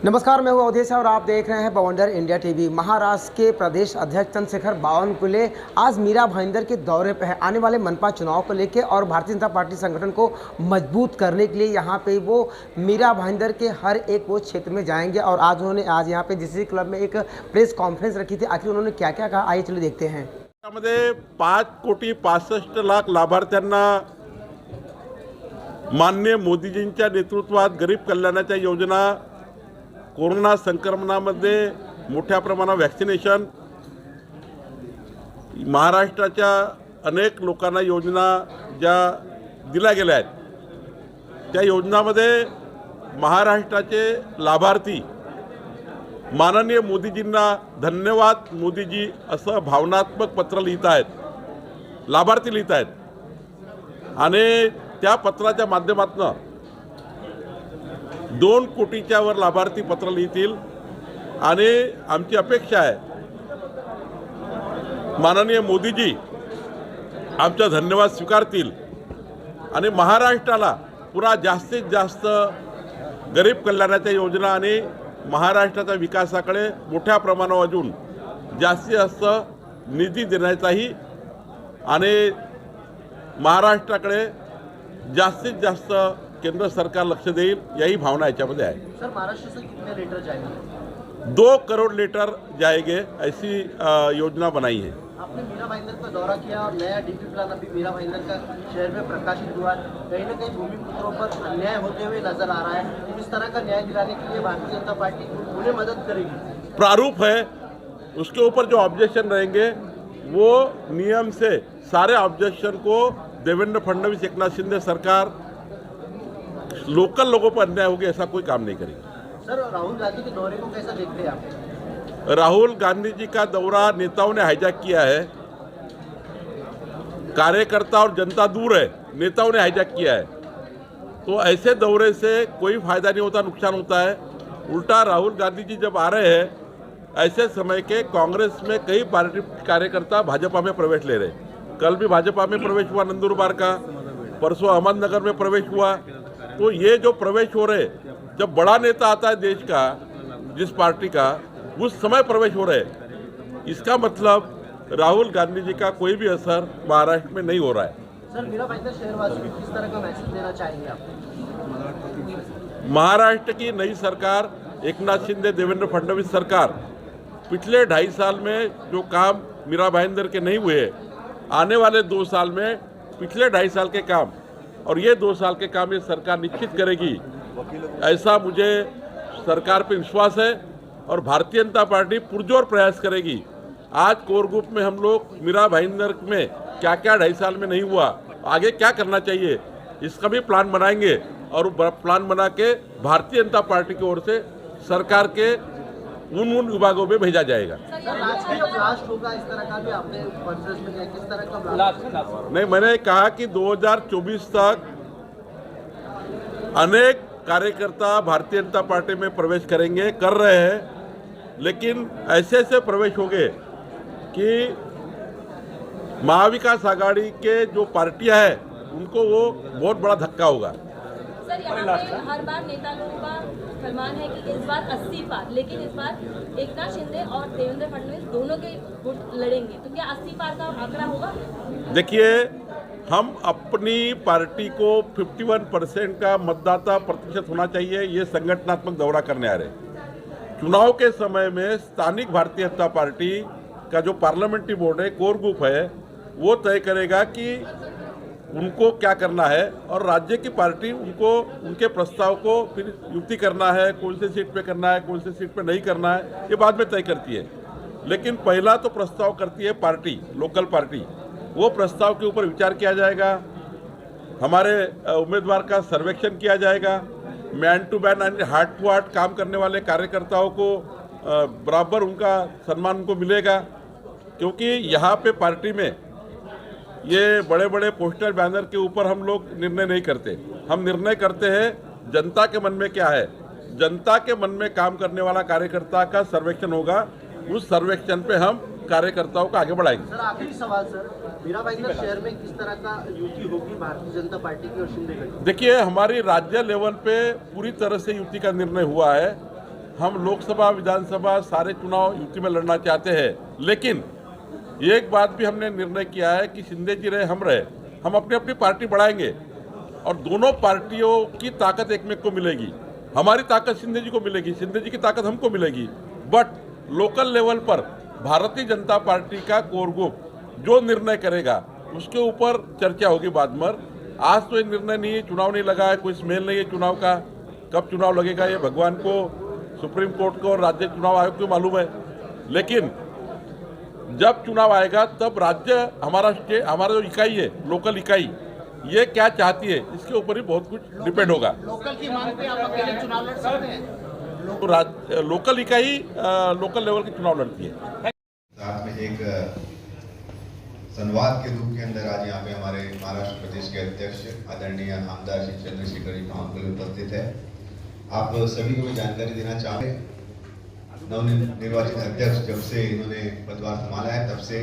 नमस्कार, मैं हूं अवधेश और आप देख रहे हैं बवंडर इंडिया टीवी। महाराष्ट्र के प्रदेश अध्यक्ष चंद्रशेखर बावनकुले आज मीरा भाईंदर के दौरे पर है। आने वाले मनपा चुनाव को लेकर और भारतीय जनता पार्टी संगठन को मजबूत करने के लिए यहां पे वो मीरा भाईंदर के हर एक वो क्षेत्र में जाएंगे। और आज उन्होंने यहां पे जीसीसी क्लब में एक प्रेस कॉन्फ्रेंस रखी थी। आखिर उन्होंने क्या क्या कहा, आइए चलिए देखते हैं। 5,65,00,000 लाभार्थ्यांना माननीय मोदीजींच्या नेतृत्वात गरीब कल्याणाच्या योजना, कोरोना संक्रमणामध्ये मोठ्या प्रमाणात वॅक्सिनेशन, महाराष्ट्राच्या अनेक लोकांना योजना ज्या दिल्या गेल्या आहेत त्या योजनामध्ये महाराष्ट्राचे लाभार्थी माननीय मोदीजींना धन्यवाद मोदीजी असं भावनात्मक पत्र लिहित आहेत, लाभार्थी लिहित आहेत आणि त्या पत्राच्या माध्यमातून 2 कोटीच्या वर लाभार्थी पत्र लिहितील आणि आमची अपेक्षा आहे माननीय मोदीजी आमचा धन्यवाद स्वीकारतील आणि महाराष्ट्राला पुरा जास्तीत जास्त गरीब कल्याणाच्या योजना आणि महाराष्ट्राच्या विकासाकडे मोठ्या प्रमाणावर अजून जास्तीत जास्त निधी देण्याचाही आणि महाराष्ट्राकडे जास्तीत जास्त केंद्र सरकार लक्ष देईल यही भावना याच्यामध्ये आहे। सर, महाराष्ट्र से कितने लीटर जाएंगे? 2 करोड़ लीटर जाएंगे, ऐसी योजना बनाई है। आपने मीरा भाईंदर का दौरा किया और नया डीपी प्लान अभी मीरा भाईंदर का शहर में प्रकाशित हुआ। कहीं न कहीं भूमिपुत्रों पर अन्याय होते हुए नजर आ रहा है। इस तरह का न्याय दिलाने के लिए भारतीय जनता पार्टी उन्हें मदद करेगी। प्रारूप है, उसके ऊपर जो ऑब्जेक्शन रहेंगे वो नियम से सारे ऑब्जेक्शन को देवेंद्र फडणवीस, एकनाथ शिंदे सरकार लोकल लोगों पर अन्याय होगी ऐसा कोई काम नहीं करेगी। सर, राहुल गांधी के दौरे को कैसा देखते हैं आप? राहुल गांधी जी का दौरा नेताओं ने हाईजैक किया है। कार्यकर्ता और जनता दूर है, नेताओं ने हाईजैक किया है। तो ऐसे दौरे से कोई फायदा नहीं होता, नुकसान होता है। उल्टा राहुल गांधी जी जब आ रहे हैं ऐसे समय के कांग्रेस में कई पार्टी कार्यकर्ता भाजपा में प्रवेश ले रहे। कल भी भाजपा में प्रवेश हुआ नंदुरबार का, परसों अहमदनगर में प्रवेश हुआ। तो ये जो प्रवेश हो रहे, जब बड़ा नेता आता है देश का, जिस पार्टी का, उस समय प्रवेश हो रहे, इसका मतलब राहुल गांधी जी का कोई भी असर महाराष्ट्र में नहीं हो रहा है। सर, मीरा भाईंदर शहरवासियों को किस तरह का मैसेज देना चाहेंगे आप? महाराष्ट्र की नई सरकार, एकनाथ शिंदे, देवेंद्र फडणवीस सरकार, पिछले 2.5 साल में जो काम मीरा भाईंदर के नहीं हुए, आने वाले 2 साल में पिछले 2.5 साल के काम और ये 2 साल के काम ये सरकार निश्चित करेगी, ऐसा मुझे सरकार पे विश्वास है। और भारतीय जनता पार्टी पुरजोर प्रयास करेगी। आज कोर ग्रुप में हम लोग मीरा भाईंदर में क्या क्या 2.5 साल में नहीं हुआ, आगे क्या करना चाहिए, इसका भी प्लान बनाएंगे और प्लान बना के भारतीय जनता पार्टी की ओर से सरकार के उन विभागों में भेजा जाएगा। ब्लास्ट होगा, इस तरह का भी आपने कॉन्फ्रेंस में किया, किस तरह का ब्लास्ट? नहीं, मैंने कहा कि 2024 तक अनेक कार्यकर्ता भारतीय जनता पार्टी में प्रवेश करेंगे, कर रहे हैं, लेकिन ऐसे प्रवेश होंगे कि महाविकास आघाड़ी के जो पार्टियां हैं उनको वो बहुत बड़ा धक्का होगा। सर, यहाँ पे हर बार नेता लोगों का फरमान है कि इस बार 80 पार, लेकिन इस बार एकनाथ शिंदे और देवेंद्र फडणवीस दोनों के वोट लड़ेंगे, तो क्या 80 पार का आंकड़ा होगा? देखिए, हम अपनी पार्टी को 51% का मतदाता प्रतिशत होना चाहिए, ये संगठनात्मक दौरा करने आ रहे। चुनाव के समय में स्थानिक भारतीय जनता पार्टी का जो पार्लियामेंट्री बोर्ड है, कोर ग्रुप है, वो तय करेगा कि उनको क्या करना है और राज्य की पार्टी उनको उनके प्रस्ताव को फिर युक्ति करना है, कौन से सीट पे करना है, कौन से सीट पे नहीं करना है, ये बाद में तय करती है। लेकिन पहला तो प्रस्ताव करती है पार्टी, लोकल पार्टी। वो प्रस्ताव के ऊपर विचार किया जाएगा, हमारे उम्मीदवार का सर्वेक्षण किया जाएगा, man to man and heart to heart काम करने वाले कार्यकर्ताओं को बराबर उनका सम्मान उनको मिलेगा। क्योंकि यहाँ पे पार्टी में ये बड़े बड़े पोस्टर बैनर के ऊपर हम लोग निर्णय नहीं करते। हम निर्णय करते हैं जनता के मन में क्या है, जनता के मन में काम करने वाला कार्यकर्ता का सर्वेक्षण होगा, उस सर्वेक्षण पे हम कार्यकर्ताओं को आगे बढ़ाएंगे। सर, आखिरी सवाल सर, मीरा भाईंदर शहर में किस तरह का युति होगी भारतीय जनता पार्टी की और शिंदे की? देखिए, हमारी राज्य लेवल पे पूरी तरह से युति का निर्णय हुआ है। हम लोकसभा विधानसभा सारे चुनाव यूपी में लड़ना चाहते हैं, लेकिन एक बात भी हमने निर्णय किया है कि शिंदे जी रहे हम रहे, हम अपनी अपनी पार्टी बढ़ाएंगे और दोनों पार्टियों की ताकत एक में को मिलेगी। हमारी ताकत शिंदे जी को मिलेगी, शिंदे जी की ताकत हमको मिलेगी, बट लोकल लेवल पर भारतीय जनता पार्टी का कोर ग्रुप जो निर्णय करेगा उसके ऊपर चर्चा होगी बाद में। आज तो एक निर्णय नहीं है, चुनाव नहीं लगा है, कोई स्मेल नहीं है चुनाव का। कब चुनाव लगेगा ये भगवान को, सुप्रीम कोर्ट को और राज्य चुनाव आयोग को मालूम है, लेकिन जब चुनाव आएगा तब राज्य हमारा जो इकाई है, लोकल इकाई, ये क्या चाहती है इसके ऊपर ही बहुत कुछ डिपेंड होगा। लोकल की मांग पे आप अकेले चुनाव लड़ सकते हैं? तो लोकल इकाई लोकल लेवल की चुनाव लड़ती है। साथ में एक संवाद के रूप के अंदर आज यहाँ पे हमारे महाराष्ट्र प्रदेश के अध्यक्ष आदरणीय आमदार श्री चंद्रशेखर जी महाकुल उपस्थित है। आप सभी को मैं जानकारी देना चाहूँगा, नवनिर्वाचित अध्यक्ष जब से इन्होंने पदभार संभाला है तब से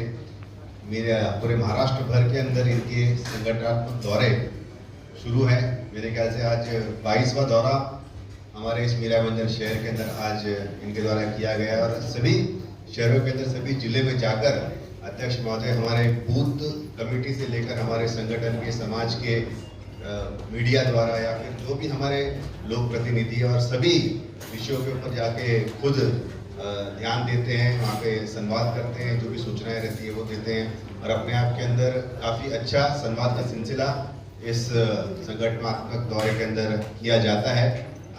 मेरे पूरे महाराष्ट्र भर के अंदर इनके संगठनात्मक दौरे शुरू हैं। मेरे ख्याल से आज 22वां दौरा हमारे इस मीरा भाईंदर शहर के अंदर आज इनके द्वारा किया गया और सभी शहरों के अंदर सभी जिले में जाकर अध्यक्ष महोदय हमारे बूथ कमेटी से लेकर हमारे संगठन के, समाज के, मीडिया द्वारा या फिर जो भी हमारे लोक प्रतिनिधि और सभी विषयों के ऊपर जाके खुद ध्यान देते हैं, वहाँ पे संवाद करते हैं, जो भी सूचनाएं रहती है वो देते हैं और अपने आप के अंदर काफ़ी अच्छा संवाद का सिलसिला इस संगठनात्मक दौरे के अंदर किया जाता है।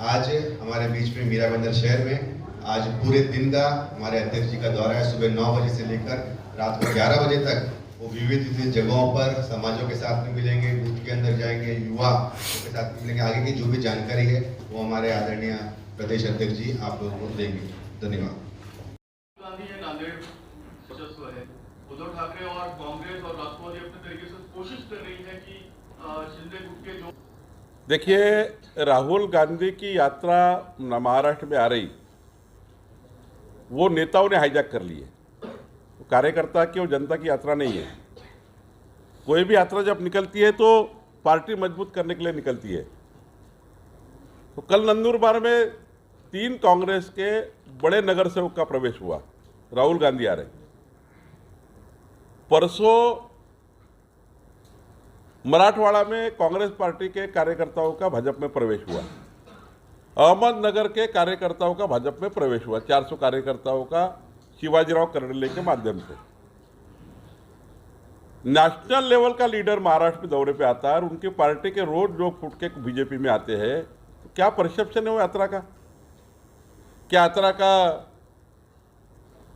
आज हमारे बीच में मीरा भाईंदर शहर में आज पूरे दिन का हमारे अध्यक्ष जी का दौरा है। सुबह 9 बजे से लेकर रात को 11 बजे तक वो विविध जगहों पर समाजों के साथ में मिलेंगे, बूथ के अंदर जाएंगे, युवा के साथ में मिलेंगे। आगे की जो भी जानकारी है वो हमारे आदरणीय प्रदेश अध्यक्ष जी आप लोगों को देंगे। धन्यवाद। नांदेड़ वर्चस्व है, उद्धव ठाकरे और कांग्रेस और राष्ट्रवादी अपने तरीके से कोशिश कर रही है कि शिंदे गुट के जो देखिए, राहुल गांधी की यात्रा महाराष्ट्र में आ रही, वो नेताओं ने हाईजैक कर ली है। कार्यकर्ता की और जनता की यात्रा नहीं है। कोई भी यात्रा जब निकलती है तो पार्टी मजबूत करने के लिए निकलती है। तो कल नंदुरबार में 3 कांग्रेस के बड़े नगर सेवक का प्रवेश हुआ, राहुल गांधी आ रहे। परसों मराठवाड़ा में कांग्रेस पार्टी के कार्यकर्ताओं का भाजपा में प्रवेश हुआ। अहमदनगर के कार्यकर्ताओं का भाजपा में प्रवेश हुआ, 400 कार्यकर्ताओं का शिवाजीराव कर्डिले के माध्यम से। नेशनल लेवल का लीडर महाराष्ट्र में दौरे पे आता है और उनकी पार्टी के रोज लोग फुट के बीजेपी में आते हैं, तो क्या परसेप्शन है वो यात्रा का? क्या यात्रा का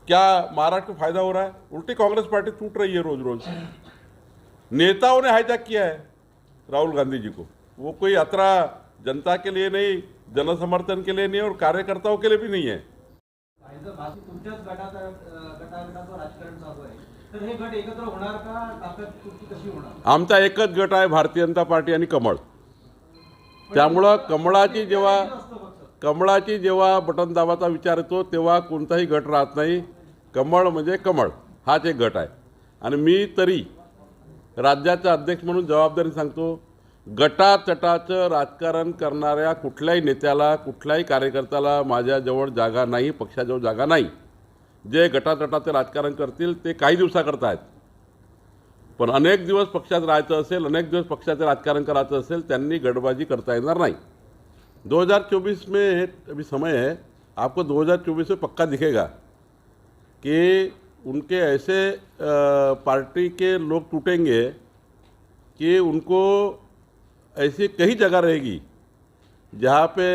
क्या महाराष्ट्र को फायदा हो रहा है? उल्टी कांग्रेस पार्टी टूट रही है रोज रोज। नेताओं ने हाईजैक किया है राहुल गांधी जी को। वो कोई यात्रा जनता के लिए नहीं, जनसमर्थन के लिए नहीं और कार्यकर्ताओं के लिए भी नहीं है। तुमच्याच गटाचं राजकारण चालू आहे, तर हे गट एकत्र होणार का? ताकद कशी होणार? आमचा एकच गट आहे, भारतीय जनता पार्टी आणि कमळ। त्यामुळं कमळाची जेव्हा बटन दाबाचा विचार येतो तेव्हा कोणताही गट राहत नाही। कमळ म्हणजे कमळ हाच एक गट आहे आणि मी तरी राज्याचा अध्यक्ष म्हणून जबाबदारी सांगतो, गटातटाचं राजकारण करणाऱ्या कुठल्याही नेत्याला, कुठल्याही कार्यकर्त्याला माझ्याजवळ जागा नाही, पक्षाजवळ जागा नाही। जे गटातटाचं राजकारण करतील ते काही दिवसाकरता आहेत, पण अनेक दिवस पक्षात राहायचं असेल, अनेक दिवस पक्षाचं राजकारण करायचं असेल, त्यांनी गडबाजी करता येणार नाही। 2024 में अभी समय है, आपको 2024 में पक्का दिखेगा कि उनके ऐसे पार्टी के लोग टूटेंगे कि उनको ऐसी कई जगह रहेगी जहाँ पे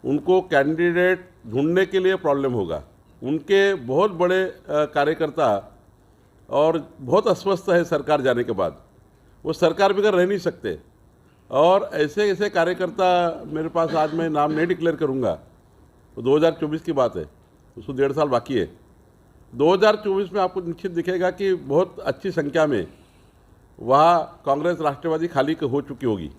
उनको कैंडिडेट ढूंढने के लिए प्रॉब्लम होगा। उनके बहुत बड़े कार्यकर्ता और बहुत अस्वस्थ है सरकार जाने के बाद, वो सरकार बगैर रह नहीं सकते। और ऐसे ऐसे कार्यकर्ता मेरे पास, आज मैं नाम नहीं डिक्लेयर करूँगा, तो 2024 की बात है, उसको 1.5 साल बाकी है। 2024 में आपको निश्चित दिखेगा कि बहुत अच्छी संख्या में वहाँ कांग्रेस राष्ट्रवादी खाली हो चुकी होगी।